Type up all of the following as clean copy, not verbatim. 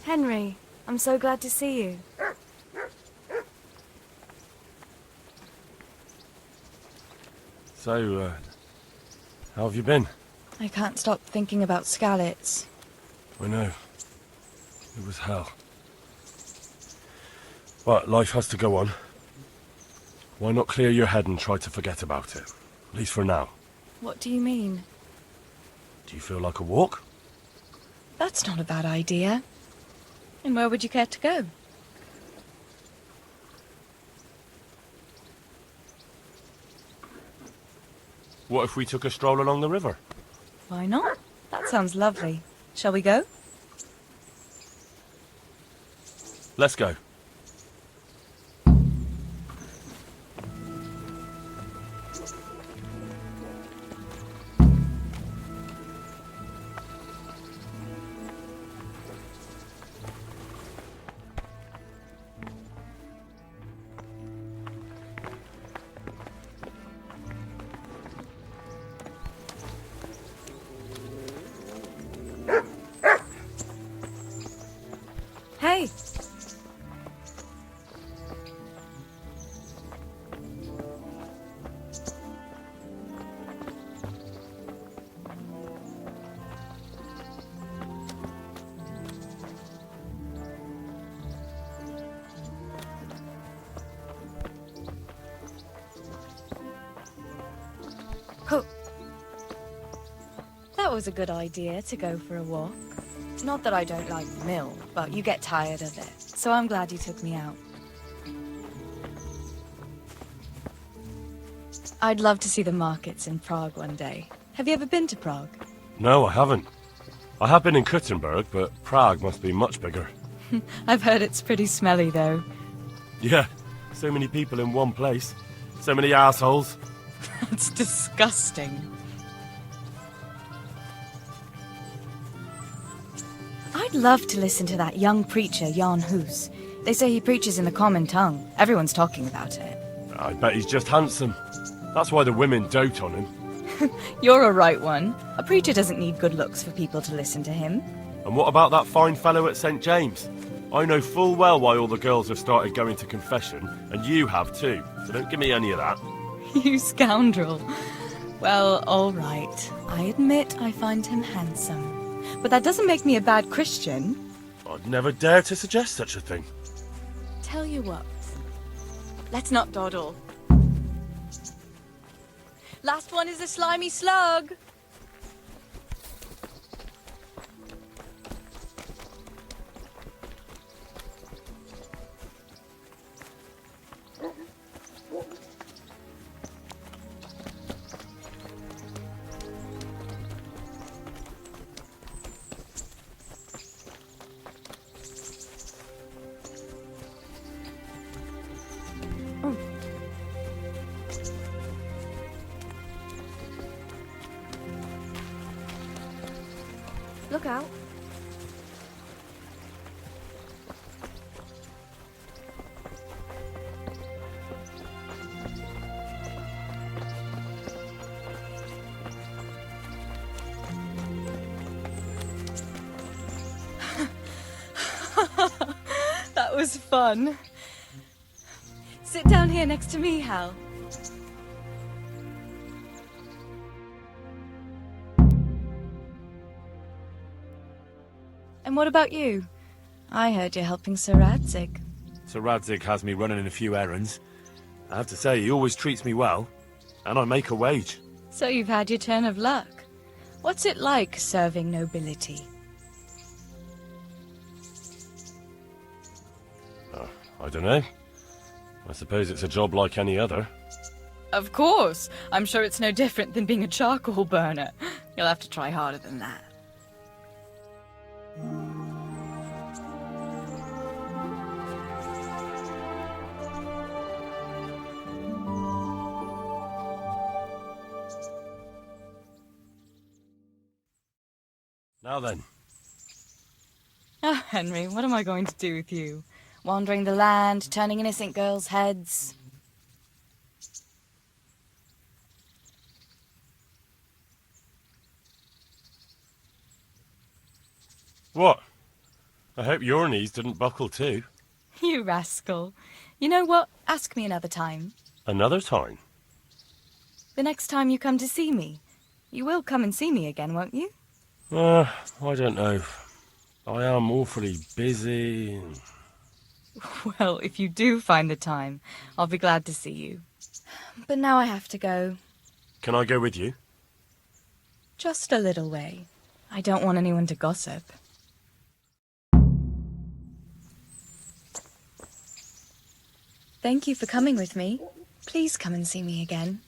Henry, I'm so glad to see you. So, how have you been? I can't stop thinking about Skalitz. I know. It was hell. But life has to go on. Why not clear your head and try to forget about it? At least for now. What do you mean? Do you feel like a walk? That's not a bad idea. And where would you care to go? What if we took a stroll along the river? Why not? That sounds lovely. Shall we go? Let's go. Hey! Cool. That was a good idea to go for a walk. Not that I don't like the mill, but you get tired of it. So I'm glad you took me out. I'd love to see the markets in Prague one day. Have you ever been to Prague? No, I haven't. I have been in Kuttenberg, but Prague must be much bigger. I've heard it's pretty smelly, though. Yeah, so many people in one place. So many assholes. It's disgusting. I'd love to listen to that young preacher, Jan Hus. They say he preaches in the common tongue. Everyone's talking about it. I bet he's just handsome. That's why the women dote on him. You're a right one. A preacher doesn't need good looks for people to listen to him. And what about that fine fellow at St. James? I know full well why all the girls have started going to confession, and you have too, so don't give me any of that. You scoundrel. Well, all right. I admit I find him handsome. But that doesn't make me a bad Christian. I'd never dare to suggest such a thing. Tell you what. Let's not dawdle. Last one is a slimy slug. Look out. That was fun. Sit down here next to me, Hal. And what about you? I heard you're helping Sir Radzig. Sir Radzig has me running in a few errands. I have to say, he always treats me well. And I make a wage. So you've had your turn of luck. What's it like serving nobility? I don't know. I suppose it's a job like any other. Of course. I'm sure it's no different than being a charcoal burner. You'll have to try harder than that. Now then. Ah, Henry, what am I going to do with you? Wandering the land, turning innocent girls' heads. What? I hope your knees didn't buckle too. You rascal. You know what? Ask me another time. Another time? The next time you come to see me. You will come and see me again, won't you? I don't know. I am awfully busy. Well, if you do find the time, I'll be glad to see you. But now I have to go. Can I go with you? Just a little way. I don't want anyone to gossip. Thank you for coming with me. Please come and see me again.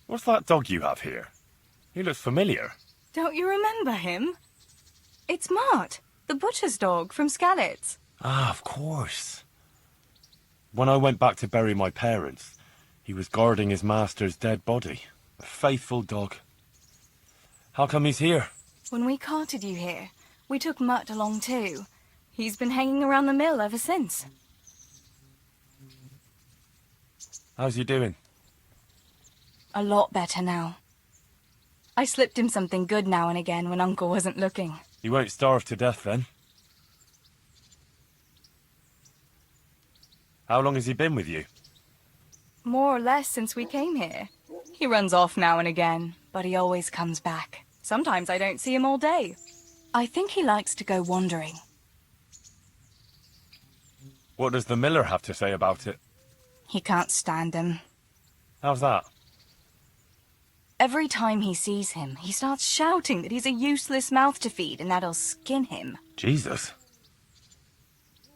What's that dog you have here? He looks familiar. Don't you remember him? It's Mart, the butcher's dog from Skalitz. Ah, of course. When I went back to bury my parents, he was guarding his master's dead body. A faithful dog. How come he's here? When we carted you here, we took Mutt along too. He's been hanging around the mill ever since. How's he doing? A lot better now. I slipped him something good now and again when Uncle wasn't looking. He won't starve to death then? How long has he been with you? More or less since we came here. He runs off now and again, but he always comes back. Sometimes I don't see him all day. I think he likes to go wandering. What does the miller have to say about it? He can't stand him. How's that? Every time he sees him, he starts shouting that he's a useless mouth to feed and that'll skin him. Jesus.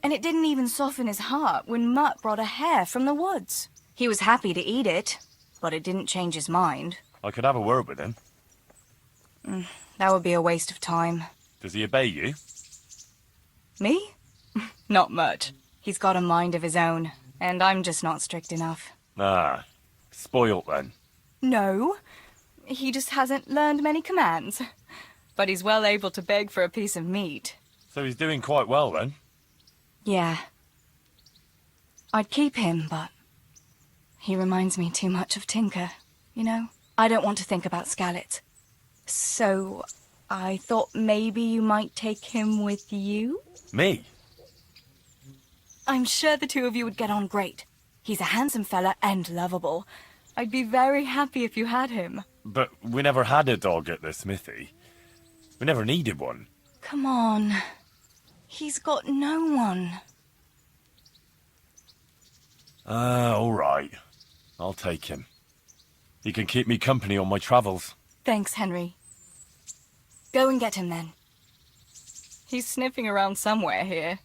And it didn't even soften his heart when Mutt brought a hare from the woods. He was happy to eat it, but it didn't change his mind. I could have a word with him. That would be a waste of time. Does he obey you? Me? Not much. He's got a mind of his own, and I'm just not strict enough. Ah, spoilt then. No, he just hasn't learned many commands. But he's well able to beg for a piece of meat. So he's doing quite well then? Yeah. I'd keep him, but he reminds me too much of Tinker, you know? I don't want to think about Skalitz. So I thought maybe you might take him with you? Me? I'm sure the two of you would get on great. He's a handsome fella and lovable. I'd be very happy if you had him. But we never had a dog at the smithy. We never needed one. Come on. He's got no one. All right. I'll take him. He can keep me company on my travels. Thanks, Henry. Go and get him then. He's sniffing around somewhere here.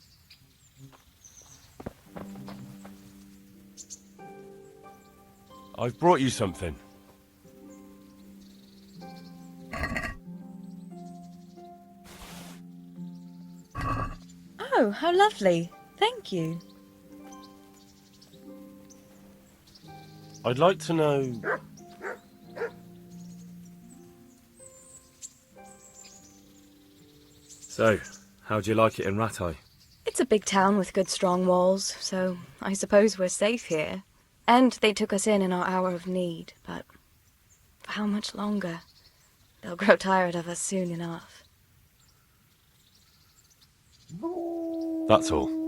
I've brought you something. Oh, how lovely. Thank you. I'd like to know... So, how do you like it in Rattay? It's a big town with good strong walls, so I suppose we're safe here. And they took us in our hour of need, but for how much longer? They'll grow tired of us soon enough. That's all.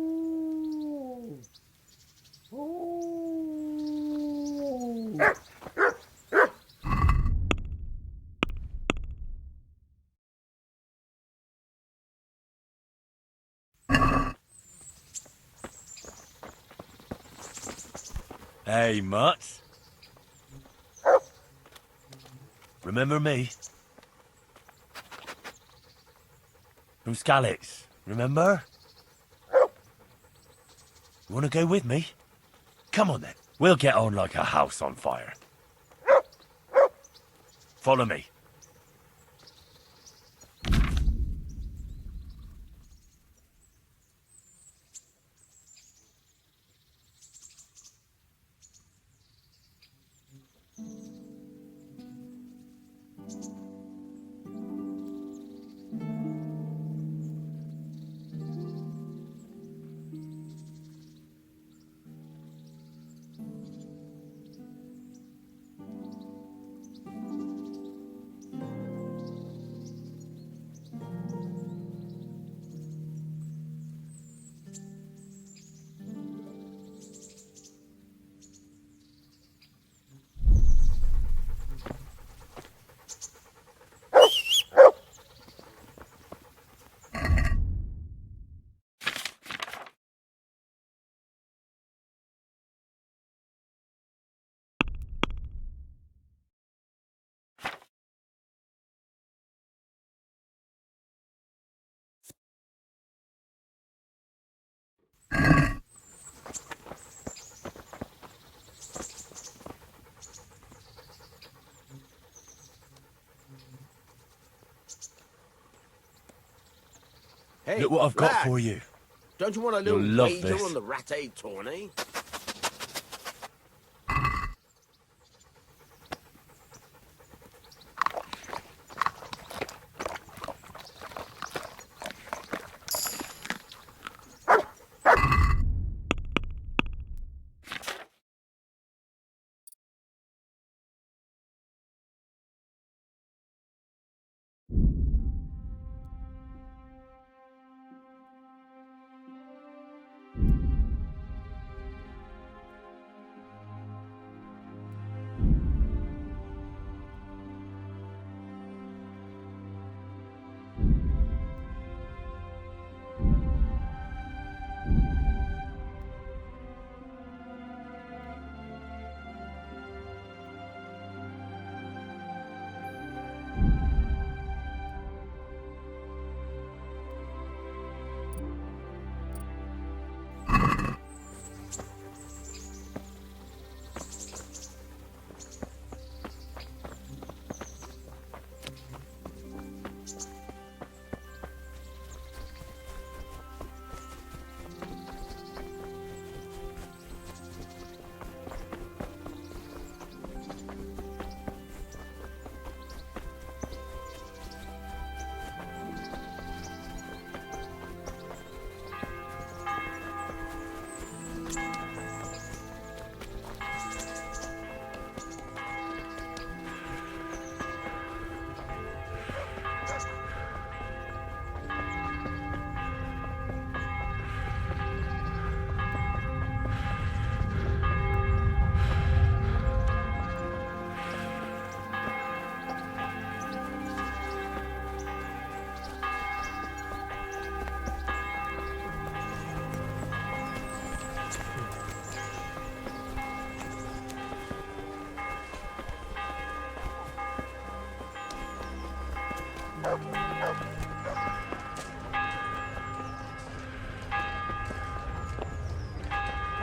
Hey, Mutt. Remember me? From Skalitz, remember? You want to go with me? Come on then. We'll get on like a house on fire. Follow me. Hey, Look what I've got lad, for you. don't you want a You'll little love wager this. on the Ratte tourney?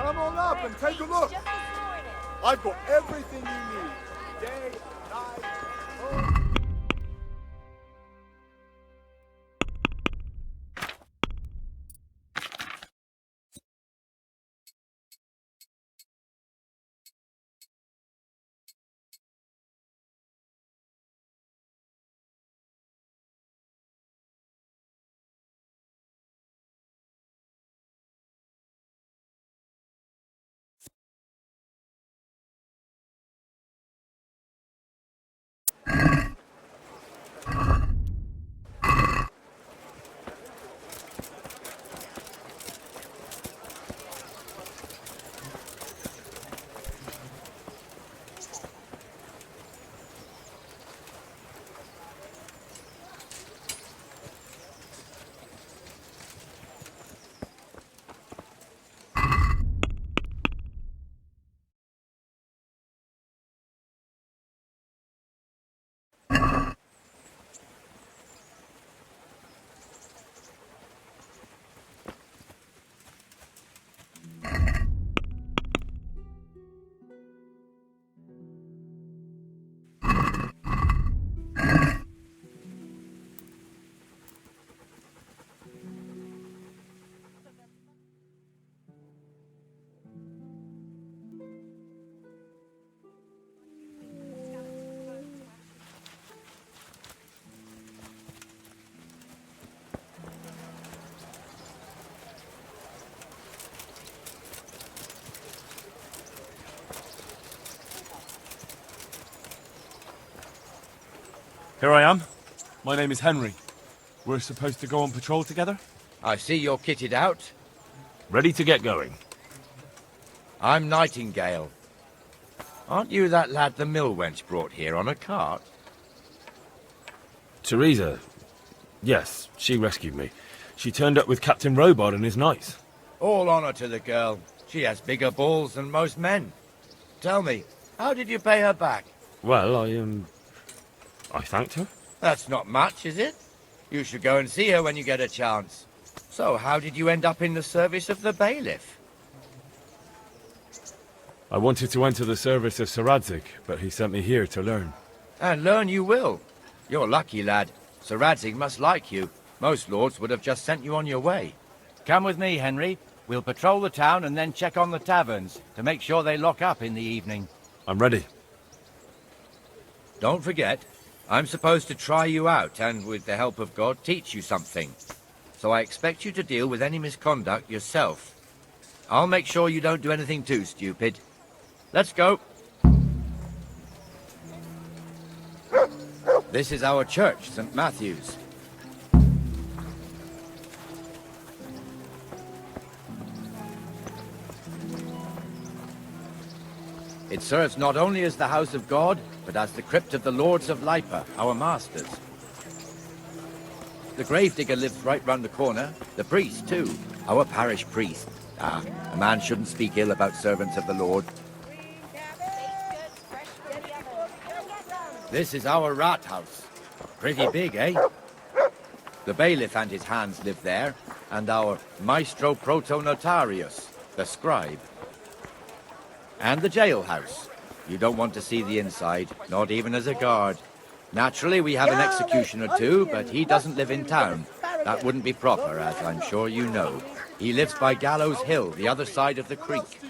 Come on up and take a look. I've got everything you need. Day, night, home. Here I am. My name is Henry. We're supposed to go on patrol together? I see you're kitted out. Ready to get going. I'm Nightingale. Aren't you that lad the mill wench brought here on a cart? Teresa. Yes, she rescued me. She turned up with Captain Robot and his knights. All honor to the girl. She has bigger balls than most men. Tell me, how did you pay her back? Well, I thanked her. That's not much, is it? You should go and see her when you get a chance. So, how did you end up in the service of the bailiff? I wanted to enter the service of Sir Radzig, but he sent me here to learn. And learn you will. You're lucky, lad. Sir Radzig must like you. Most lords would have just sent you on your way. Come with me, Henry. We'll patrol the town and then check on the taverns to make sure they lock up in the evening. I'm ready. Don't forget, I'm supposed to try you out and, with the help of God, teach you something. So I expect you to deal with any misconduct yourself. I'll make sure you don't do anything too stupid. Let's go. This is our church, St. Matthew's. It serves not only as the house of God, but as the crypt of the Lords of Lipa, our masters. The gravedigger lives right round the corner. The priest, too. Our parish priest. Ah, a man shouldn't speak ill about servants of the Lord. This is our rat house. Pretty big, eh? The bailiff and his hands live there, and our maestro protonotarius, the scribe. And the jailhouse. You don't want to see the inside, not even as a guard. Naturally, we have an executioner too, but he doesn't live in town. That wouldn't be proper, as I'm sure you know. He lives by Gallows Hill, the other side of the creek.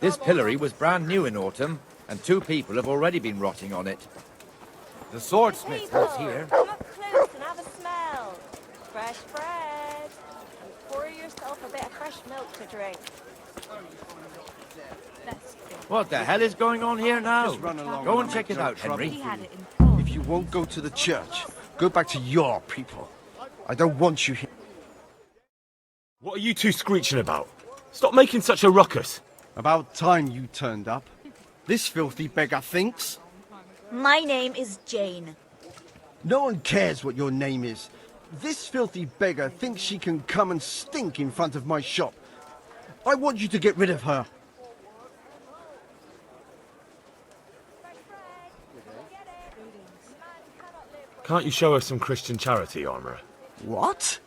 This pillory was brand new in autumn, and 2 people have already been rotting on it. The swordsmith lives here. Come up close and have a smell. Fresh bread. And pour yourself a bit of fresh milk to drink. What the hell is going on here now? Go and check it out, Henry. If you won't go to the church, go back to your people. I don't want you here. What are you two screeching about? Stop making such a ruckus. About time you turned up. This filthy beggar thinks. My name is Jane. No one cares what your name is. This filthy beggar thinks she can come and stink in front of my shop. I want you to get rid of her. Can't you show us some Christian charity, Armourer? What?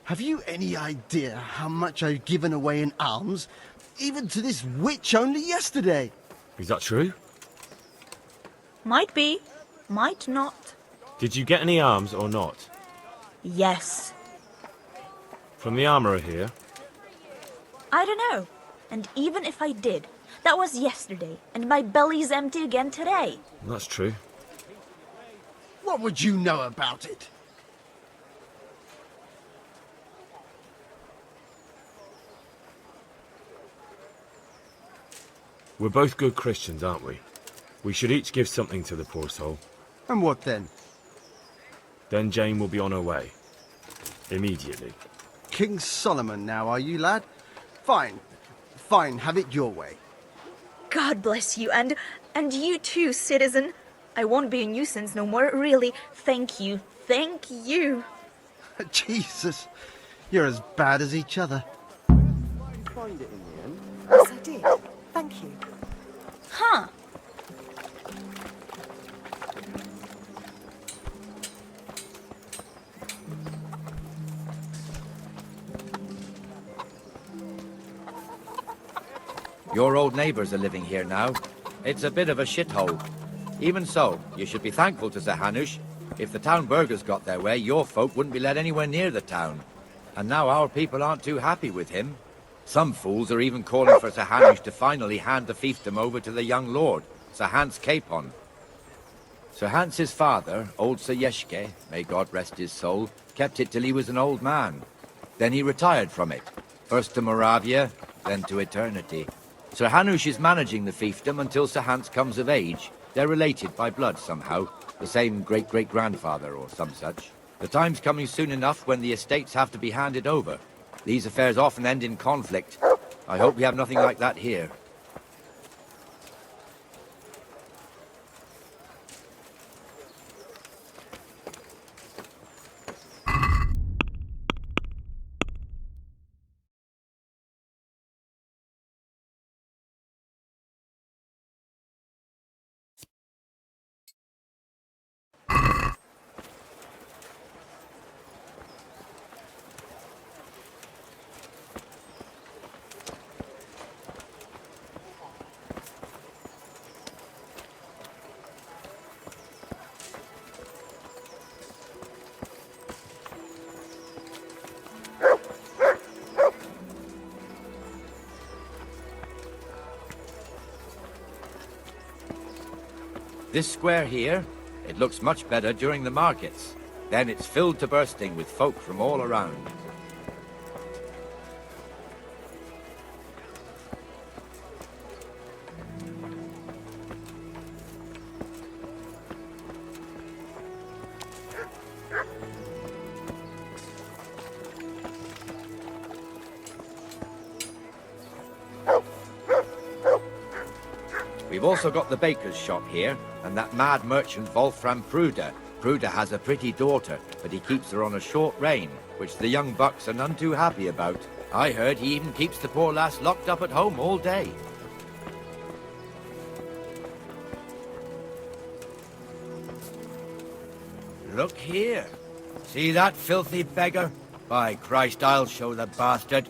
Have you any idea how much I've given away in alms, even to this witch only yesterday? Is that true? Might be, might not. Did you get any alms or not? Yes. From the Armourer here? I don't know. And even if I did, that was yesterday, and my belly's empty again today. That's true. What would you know about it? We're both good Christians, aren't we? We should each give something to the poor soul. And what then? Then Jane will be on her way. Immediately. King Solomon now, are you, lad? Fine. Fine, have it your way. God bless you, and you too, citizen. I won't be a nuisance no more, really. Thank you. Thank you. Jesus, you're as bad as each other. Find it in the end. Yes, I did. Thank you. Huh. Your old neighbours are living here now. It's a bit of a shithole. Even so, you should be thankful to Sir Hanush. If the town burghers got their way, your folk wouldn't be let anywhere near the town. And now our people aren't too happy with him. Some fools are even calling for Sir Hanush to finally hand the fiefdom over to the young lord, Sir Hans Capon. Sir Hans's father, old Sir Yeshke, may God rest his soul, kept it till he was an old man. Then he retired from it, first to Moravia, then to eternity. Sir Hanush is managing the fiefdom until Sir Hans comes of age. They're related by blood somehow, the same great-great-grandfather or some such. The time's coming soon enough when the estates have to be handed over. These affairs often end in conflict. I hope we have nothing like that here. This square here, it looks much better during the markets. Then it's filled to bursting with folk from all around. We've also got the baker's shop here, and that mad merchant Wolfram Pruder. Pruder has a pretty daughter, but he keeps her on a short rein, which the young bucks are none too happy about. I heard he even keeps the poor lass locked up at home all day. Look here. See that filthy beggar? By Christ, I'll show the bastard.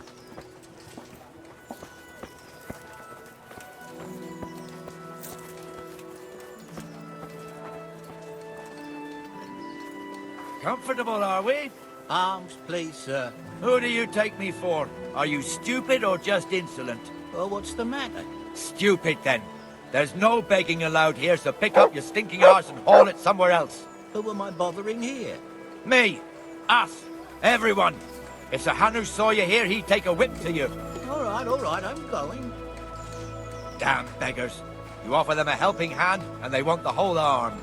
Comfortable, are we? Arms, please, sir. Who do you take me for? Are you stupid or just insolent? Oh, what's the matter? Stupid, then. There's no begging allowed here, so pick up your stinking arse and haul it somewhere else. Who am I bothering here? Me. Us. Everyone. If Sir Hanush saw you here, he'd take a whip to you. All right, I'm going. Damn beggars. You offer them a helping hand, and they want the whole arm.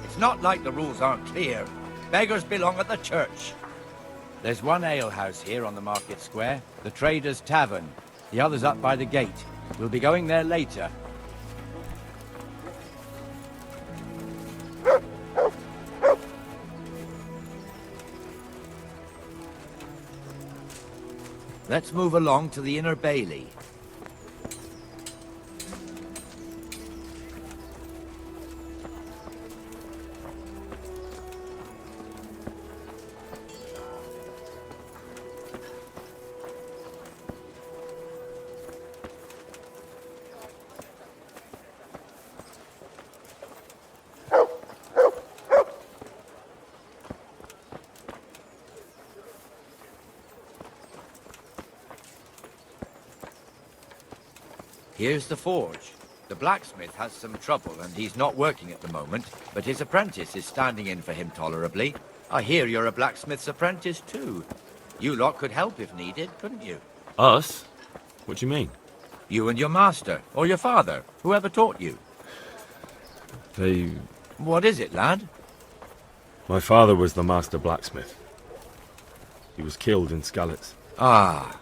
It's not like the rules aren't clear. Beggars belong at the church. There's one alehouse here on the market square, the Trader's Tavern. The other's up by the gate. We'll be going there later. Let's move along to the Inner Bailey. Here's the forge. The blacksmith has some trouble and he's not working at the moment, but his apprentice is standing in for him tolerably. I hear you're a blacksmith's apprentice too. You lot could help if needed, couldn't you? Us? What do you mean? You and your master, or your father, whoever taught you. They... What is it, lad? My father was the master blacksmith. He was killed in Skalitz. Ah,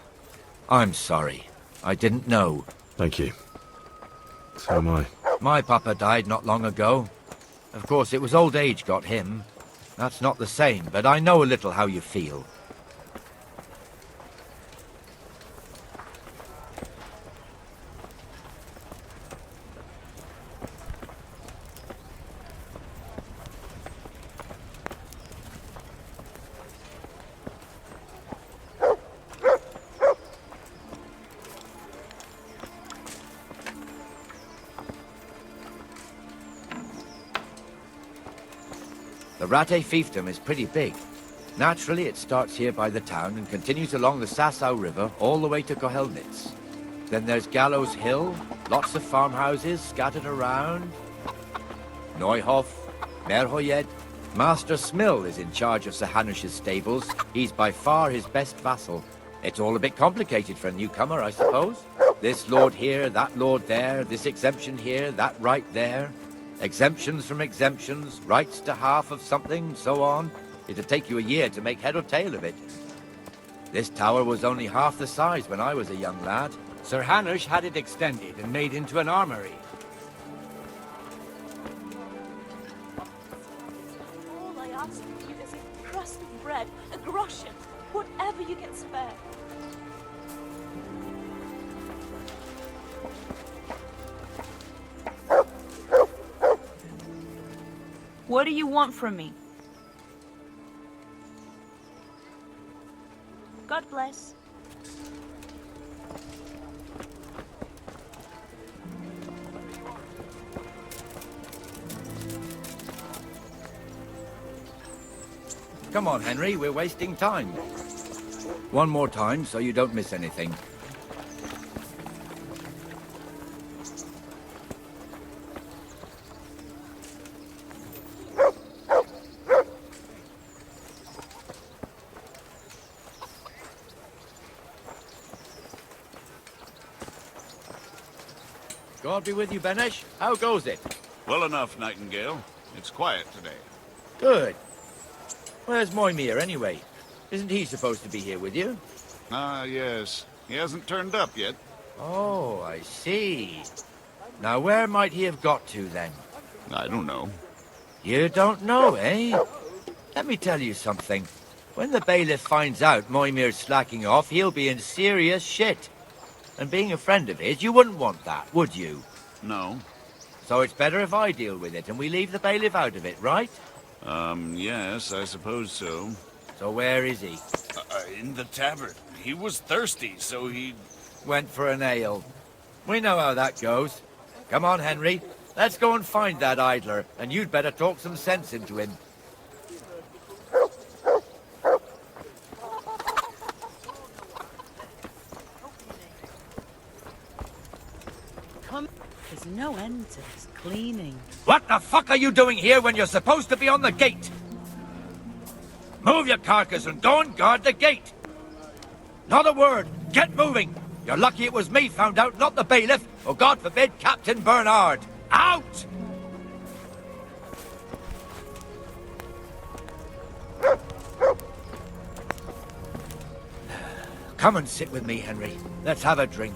I'm sorry. I didn't know. Thank you. So am I. My papa died not long ago. Of course, it was old age got him. That's not the same, but I know a little how you feel. The Rate fiefdom is pretty big. Naturally, it starts here by the town and continues along the Sasau River all the way to Kohelnitz. Then there's Gallows Hill, lots of farmhouses scattered around. Neuhof, Merhoyed. Master Smill is in charge of Sir Hanush's stables. He's by far his best vassal. It's all a bit complicated for a newcomer, I suppose. This lord here, that lord there, this exemption here, that right there. Exemptions from exemptions, rights to half of something, so on. It'd take you a year to make head or tail of it. This tower was only half the size when I was a young lad. Sir Hanush had it extended and made into an armory. All I ask of you is a crust of bread, a groschen, whatever you can spare. What do you want from me? God bless. Come on, Henry, we're wasting time. One more time so you don't miss anything. God be with you, Benesh. How goes it? Well enough, Nightingale. It's quiet today. Good. Where's Moimir, anyway? Isn't he supposed to be here with you? Ah, yes. He hasn't turned up yet. Oh, I see. Now, where might he have got to, then? I don't know. You don't know, eh? Let me tell you something. When the bailiff finds out Moimir's slacking off, he'll be in serious shit. And being a friend of his, you wouldn't want that, would you? No. So it's better if I deal with it and we leave the bailiff out of it, right? Yes, I suppose so. So where is he? In the tavern. He was thirsty, so he... Went for an ale. We know how that goes. Come on, Henry. Let's go and find that idler, and you'd better talk some sense into him. Come. There's no end to this cleaning. What the fuck are you doing here when you're supposed to be on the gate? Move your carcass and go and guard the gate. Not a word. Get moving. You're lucky it was me found out, not the bailiff, or God forbid, Captain Bernard. Out! Come and sit with me, Henry. Let's have a drink.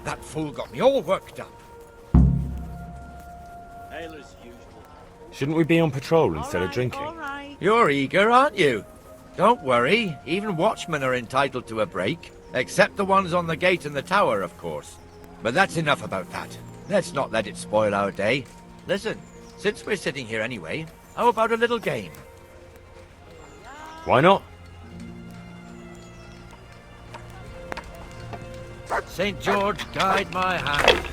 That fool got me all worked up. Ale as usual. Shouldn't we be on patrol instead of drinking? All right. You're eager, aren't you? Don't worry, even watchmen are entitled to a break. Except the ones on the gate and the tower, of course. But that's enough about that. Let's not let it spoil our day. Listen, since we're sitting here anyway, how about a little game? Why not? St. George, guide my hand.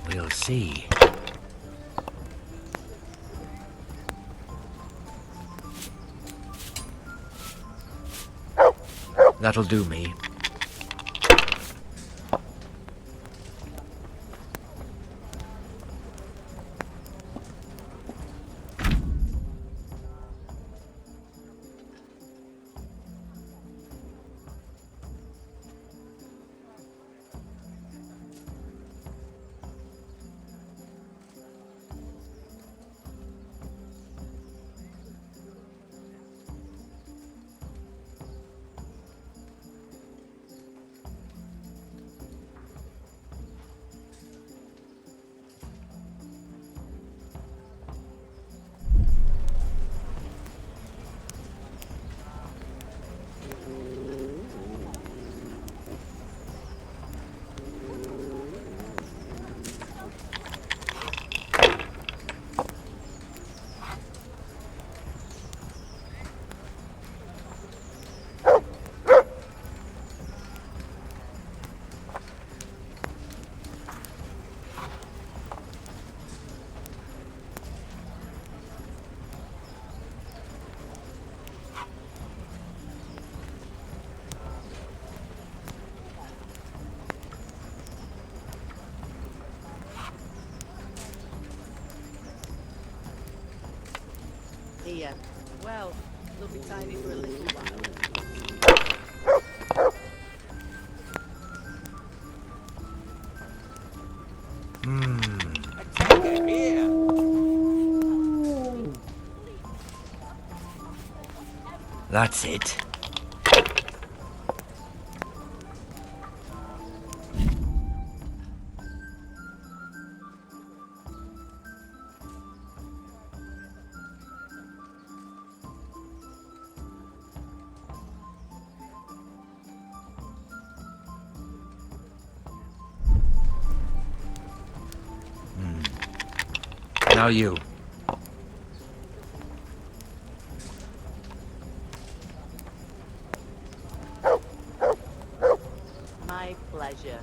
We'll see. That'll do me. Here. Well, they'll be tidy for a little while. That's it. Now you. My pleasure.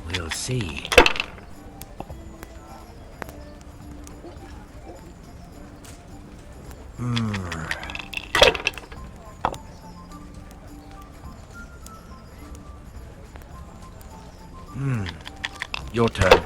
We'll see. Your turn.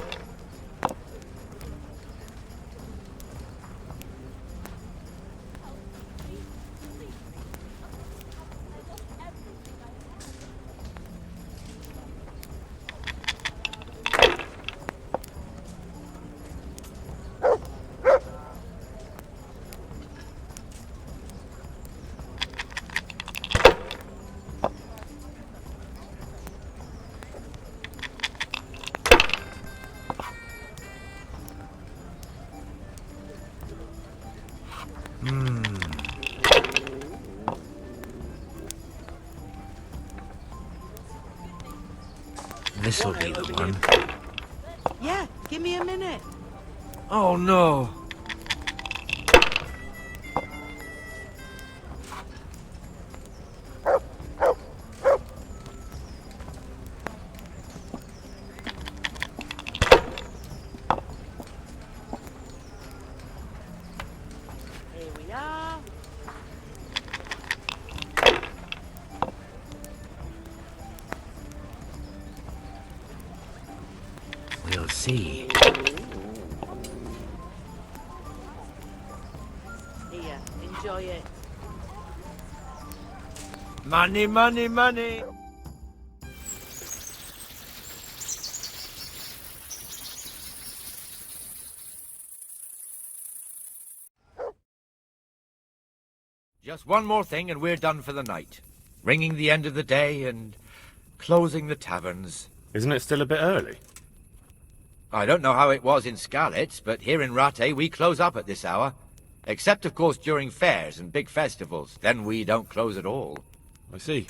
This'll be the one. Yeah, give me a minute. Oh no! Here we are. We'll see. Here, enjoy it. Money, money, money. Just one more thing and we're done for the night. Ringing the end of the day and closing the taverns. Isn't it still a bit early? I don't know how it was in Skalitz, but here in Rattay we close up at this hour. Except, of course, during fairs and big festivals. Then we don't close at all. I see.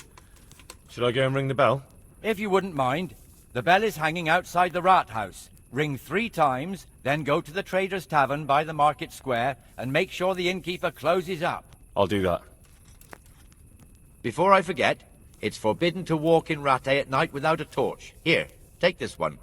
Should I go and ring the bell? If you wouldn't mind, the bell is hanging outside the rat house. Ring 3 times, then go to the Trader's Tavern by the market square and make sure the innkeeper closes up. I'll do that. Before I forget, it's forbidden to walk in Rattay at night without a torch. Here, take this one.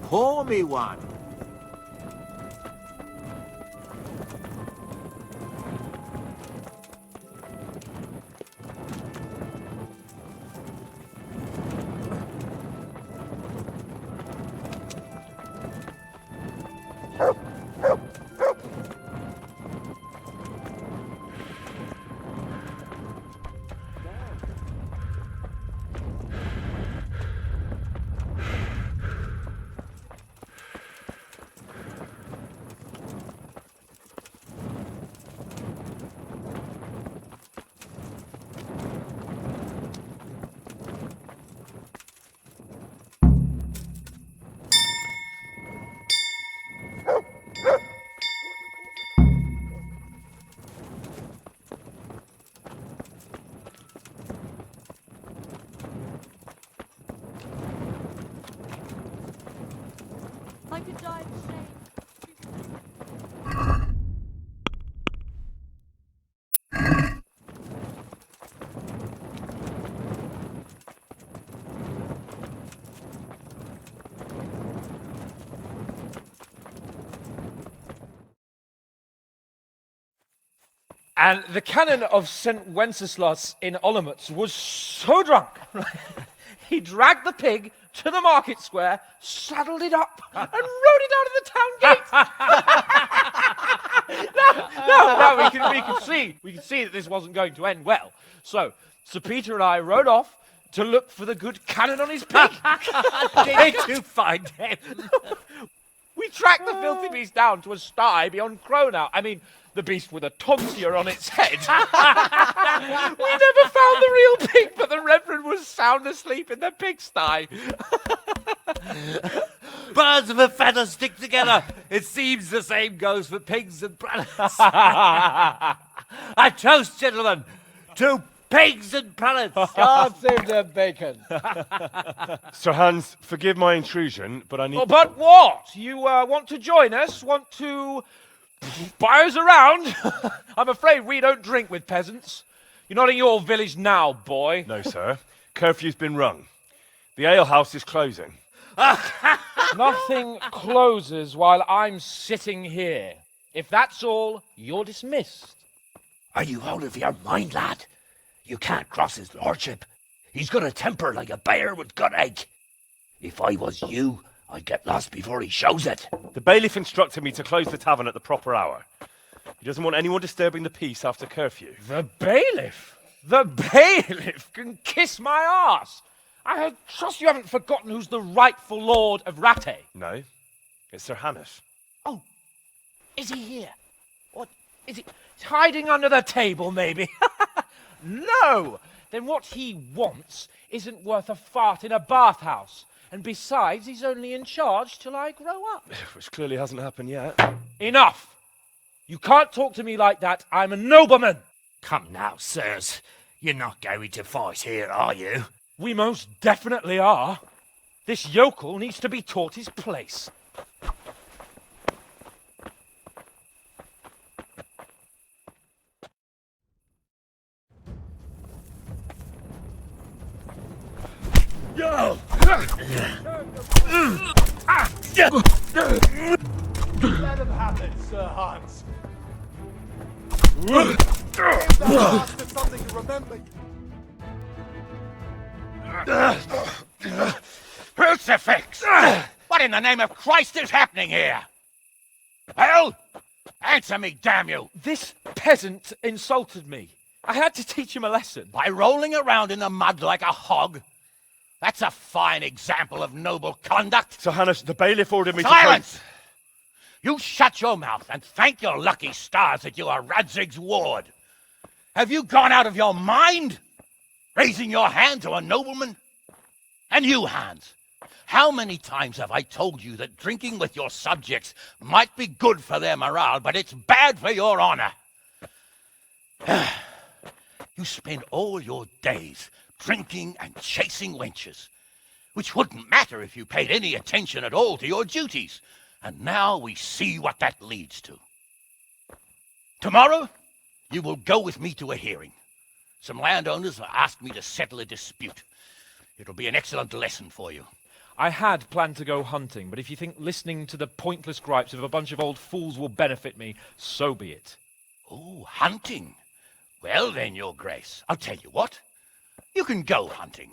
Pour me one. And the canon of St. Wenceslas in Olomouc was so drunk, he dragged the pig to the market square, saddled it up, and rode it out of the town gate. now we can see that this wasn't going to end well. So Sir Peter and I rode off to look for the good canon on his pig. Did you find him? We tracked the filthy beast down to a sty beyond Cronow. I mean, the beast with a tonsure on its head. We never found the real pig, but the Reverend was sound asleep in the pigsty. Birds of a feather stick together. It seems the same goes for pigs and prelates. I toast, gentlemen, to pigs and prelates. God save the bacon. Sir Hans, forgive my intrusion, but I need... Oh, but what? You want to join us? Want to buy us around? I'm afraid we don't drink with peasants. You're not in your village now, boy. No, sir. Curfew's been rung. The alehouse is closing. Nothing closes while I'm sitting here. If that's all, you're dismissed. Are you out of your mind, lad? You can't cross his lordship. He's got a temper like a bear with gut ache. If I was you, I'd get lost before he shows it. The bailiff instructed me to close the tavern at the proper hour. He doesn't want anyone disturbing the peace after curfew. The bailiff? The bailiff can kiss my arse. I trust you haven't forgotten who's the rightful lord of Rattay. No, it's Sir Hannes. Oh, is he here? What, is he hiding under the table, maybe? No! Then what he wants isn't worth a fart in a bathhouse. And besides, he's only in charge till I grow up. Which clearly hasn't happened yet. Enough! You can't talk to me like that. I'm a nobleman. Come now, sirs. You're not going to fight here, are you? We most definitely are. This yokel needs to be taught his place. Let him have it, Sir Hans. Give that bastard something to remember. Crucifix! What in the name of Christ is happening here? Well, answer me, damn you! This peasant insulted me. I had to teach him a lesson. By rolling around in the mud like a hog? That's a fine example of noble conduct. Sir Hannes, the bailiff ordered me Silence! You shut your mouth and thank your lucky stars that you are Radzig's ward. Have you gone out of your mind? Raising your hand to a nobleman? And you, Hans, how many times have I told you that drinking with your subjects might be good for their morale, but it's bad for your honor? You spend all your days drinking and chasing wenches, which wouldn't matter if you paid any attention at all to your duties. And now we see what that leads to. Tomorrow, you will go with me to a hearing. Some landowners have asked me to settle a dispute. It'll be an excellent lesson for you. I had planned to go hunting, but if you think listening to the pointless gripes of a bunch of old fools will benefit me, so be it. Oh, hunting? Well then, Your Grace, I'll tell you what. You can go hunting.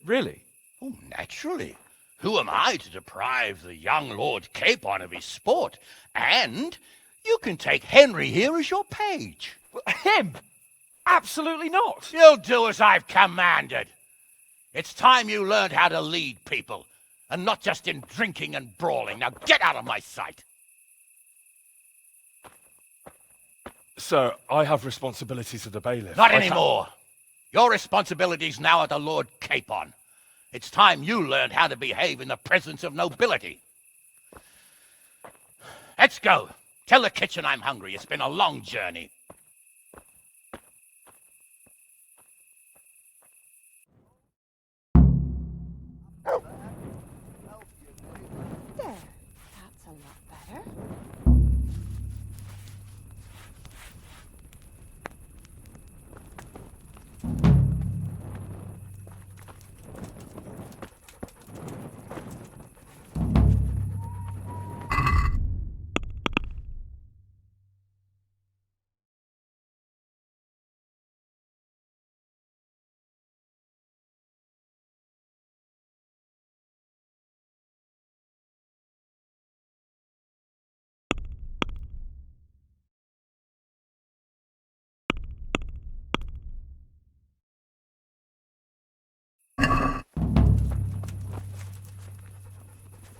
Really? Oh, naturally. Who am I to deprive the young Lord Capon of his sport? And you can take Henry here as your page. Him? Absolutely not. You'll do as I've commanded. It's time you learned how to lead people, and not just in drinking and brawling. Now get out of my sight. Sir, I have responsibilities of the bailiff. Not anymore. Your responsibilities now are the Lord Capon. It's time you learned how to behave in the presence of nobility. Let's go. Tell the kitchen I'm hungry. It's been a long journey.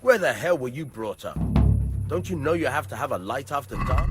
Where the hell were you brought up? Don't you know you have to have a light after dark?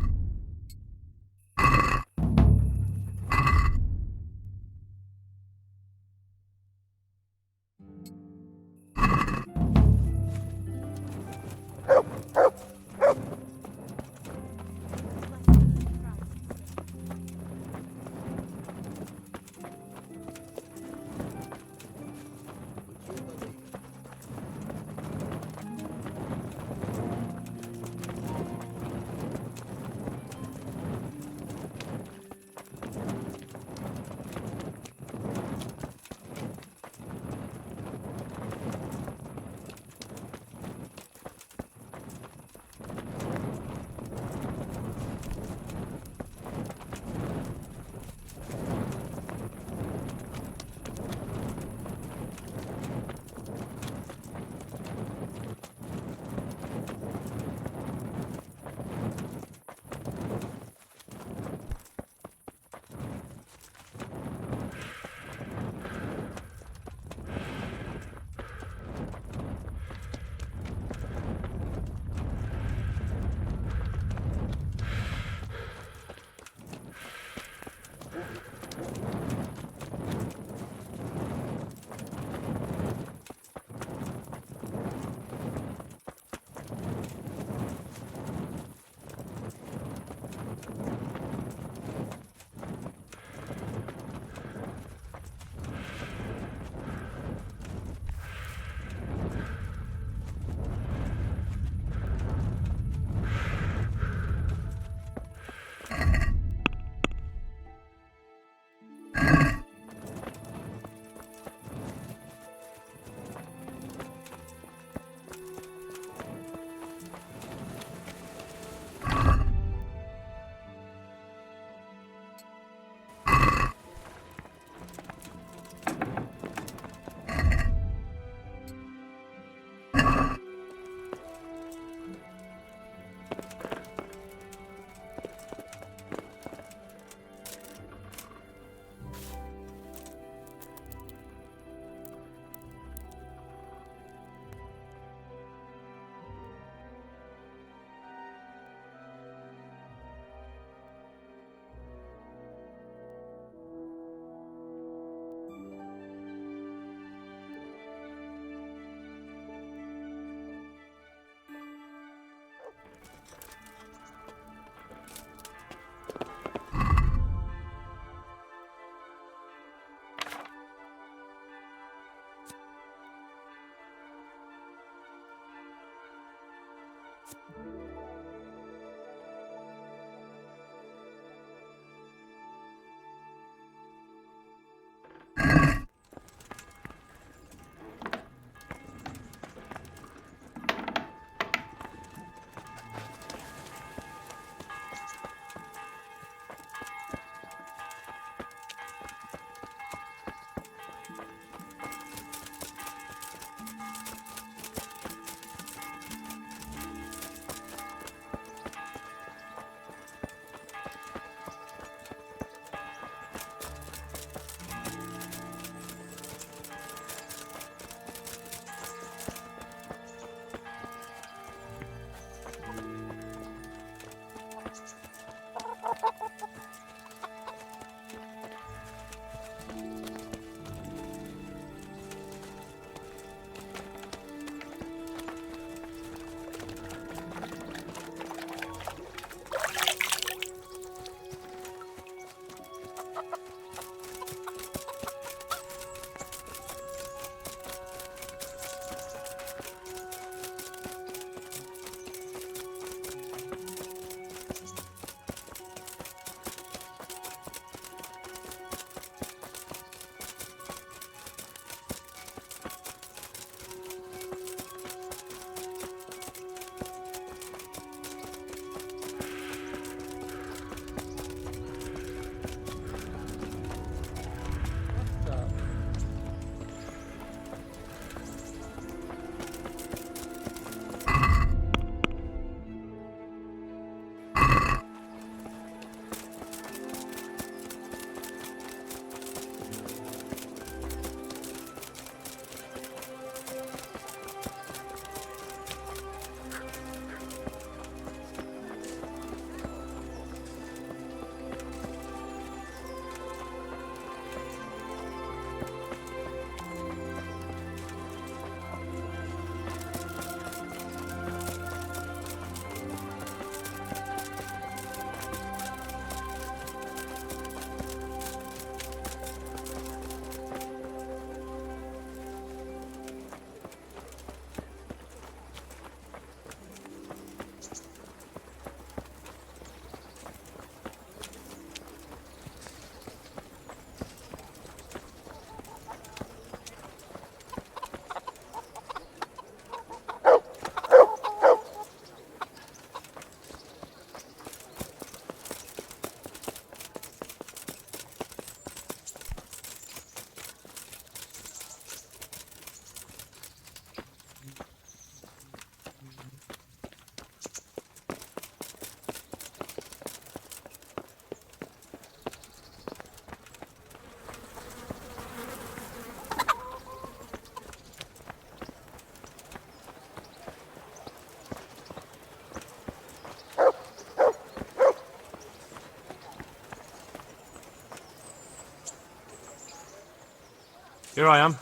Here I am.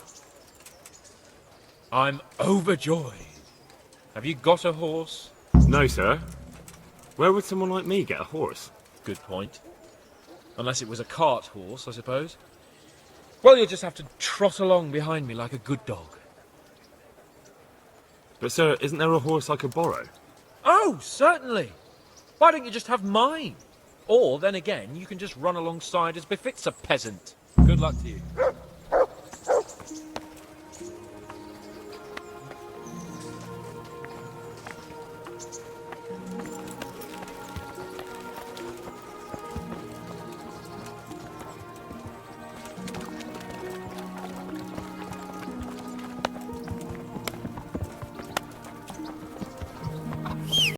I'm overjoyed. Have you got a horse? No, sir. Where would someone like me get a horse? Good point. Unless it was a cart horse, I suppose. Well, you'll just have to trot along behind me like a good dog. But, sir, isn't there a horse I could borrow? Oh, certainly. Why don't you just have mine? Or, then again, you can just run alongside as befits a peasant. Good luck to you.